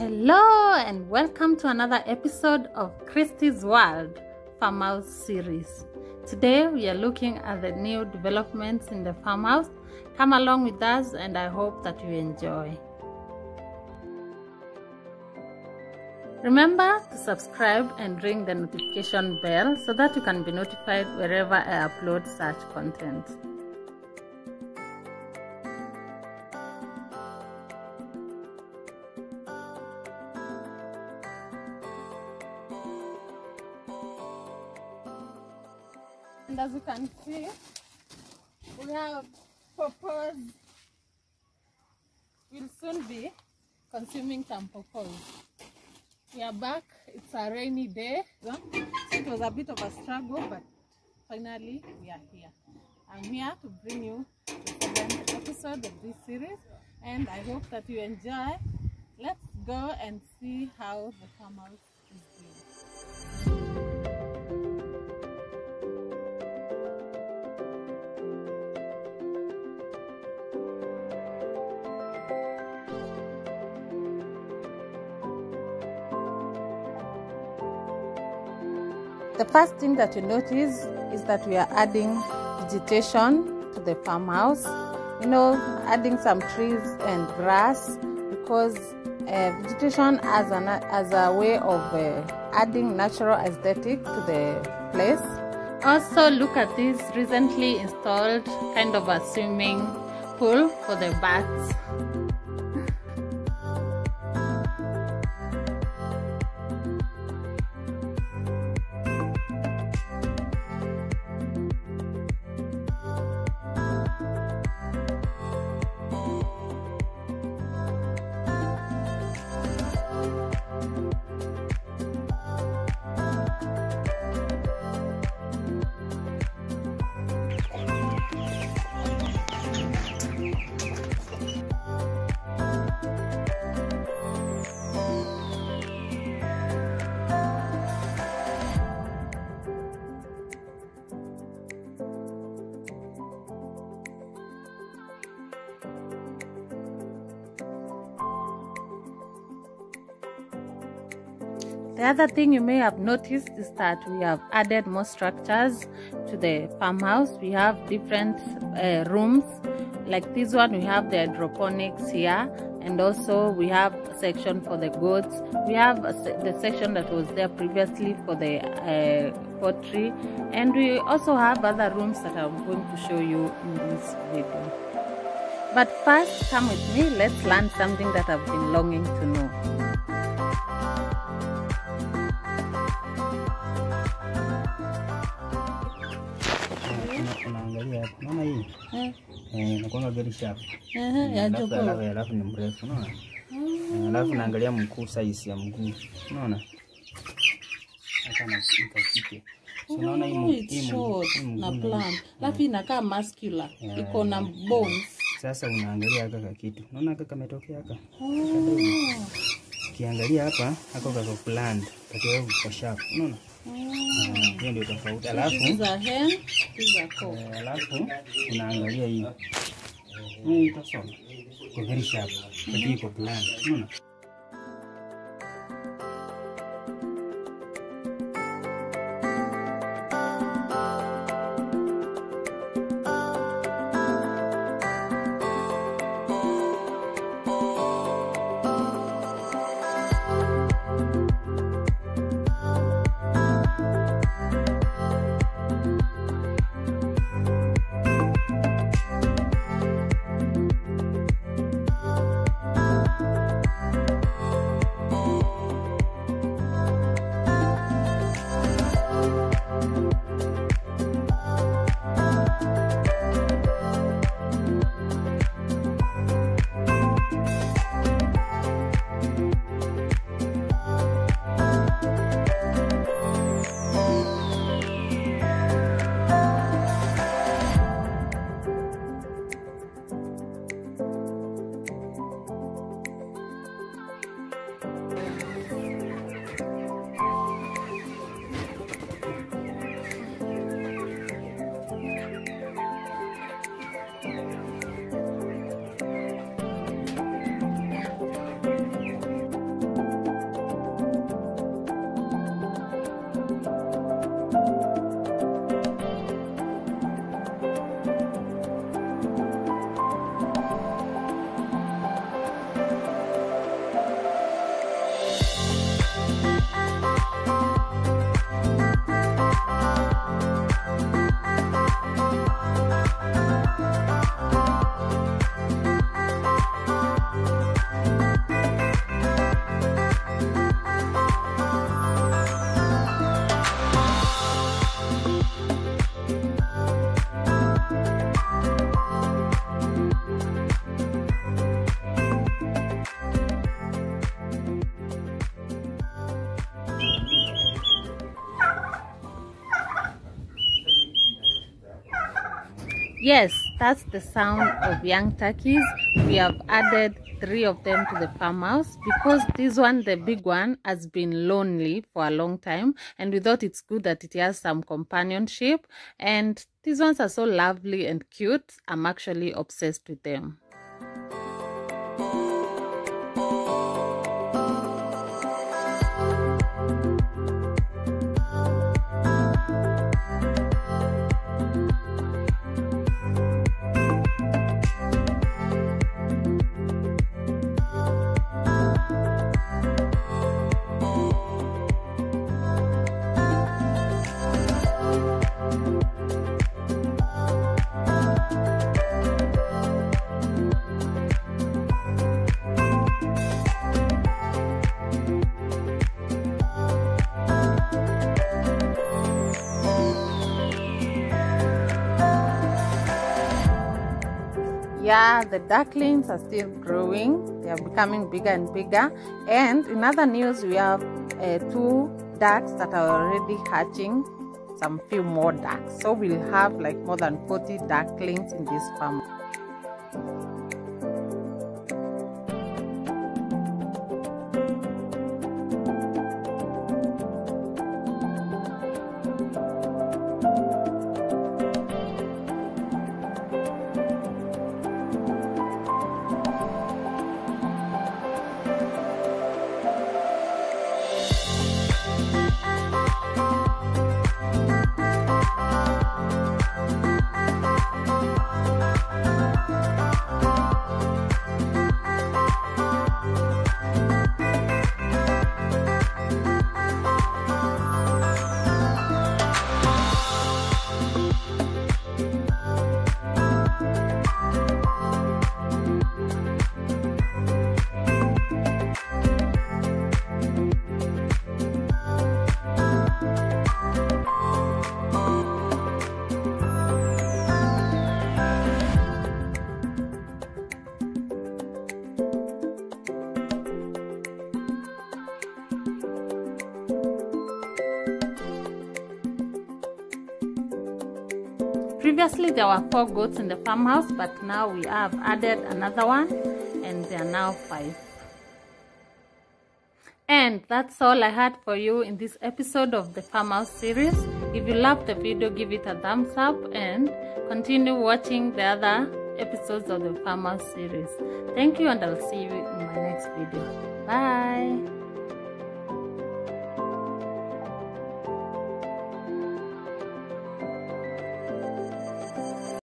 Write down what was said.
Hello and welcome to another episode of Christy's World Farmhouse series. Today we are looking at the new developments in the farmhouse. Come along with us and I hope that you enjoy. Remember to subscribe and ring the notification bell so that you can be notified wherever I upload such content. And as you can see, we have pawpaws. We'll soon be consuming some pawpaws. We are back. It's a rainy day. So it was a bit of a struggle, but finally we are here. I'm here to bring you the 7th episode of this series, and I hope that you enjoy. Let's go and see how the farmhouse is doing. The first thing that you notice is that we are adding vegetation to the farmhouse. Adding some trees and grass, because vegetation as a way of adding natural aesthetic to the place. Also, look at this recently installed kind of a swimming pool for the bats. The other thing you may have noticed is that we have added more structures to the farmhouse. We have different rooms. Like this one, we have the hydroponics here, and also we have a section for the goats. We have the section that was there previously for the poultry, and we also have other rooms that I'm going to show you in this video. But first, come with me, let's learn something that I've been longing to know. Unaona hii nakuanga very sharp, alafu ni mrefu, unaona, alafu naangalia mguu, size ya mguu, unaona, hata na kike, unaona hii short na plan, alafu inakaa muscular, iko na bones. Sasa unaangalia haka kitu, unaona haka kametokea haka, ukiangalia hapa hako kako planned, katiwa kwa sharp, unaona. Hiyo ndio tofauti. Alafu unaangalia hii. Hii itasoma. Kwa very sharp. Hii iko plan. Unaona? Yes, that's the sound of young turkeys. We have added 3 of them to the farmhouse because this one, the big one, has been lonely for a long time, and we thought it's good that it has some companionship. And these ones are so lovely and cute. I'm actually obsessed with them. Yeah, the ducklings are still growing. They are becoming bigger and bigger. And in other news, we have 2 ducks that are already hatching some few more ducks. So we'll have like more than 40 ducklings in this farm. Previously there were 4 goats in the farmhouse, but now we have added another one and there are now 5. And that's all I had for you in this episode of the farmhouse series. If you loved the video, give it a thumbs up and continue watching the other episodes of the farmhouse series. Thank you, and I'll see you in my next video. Bye.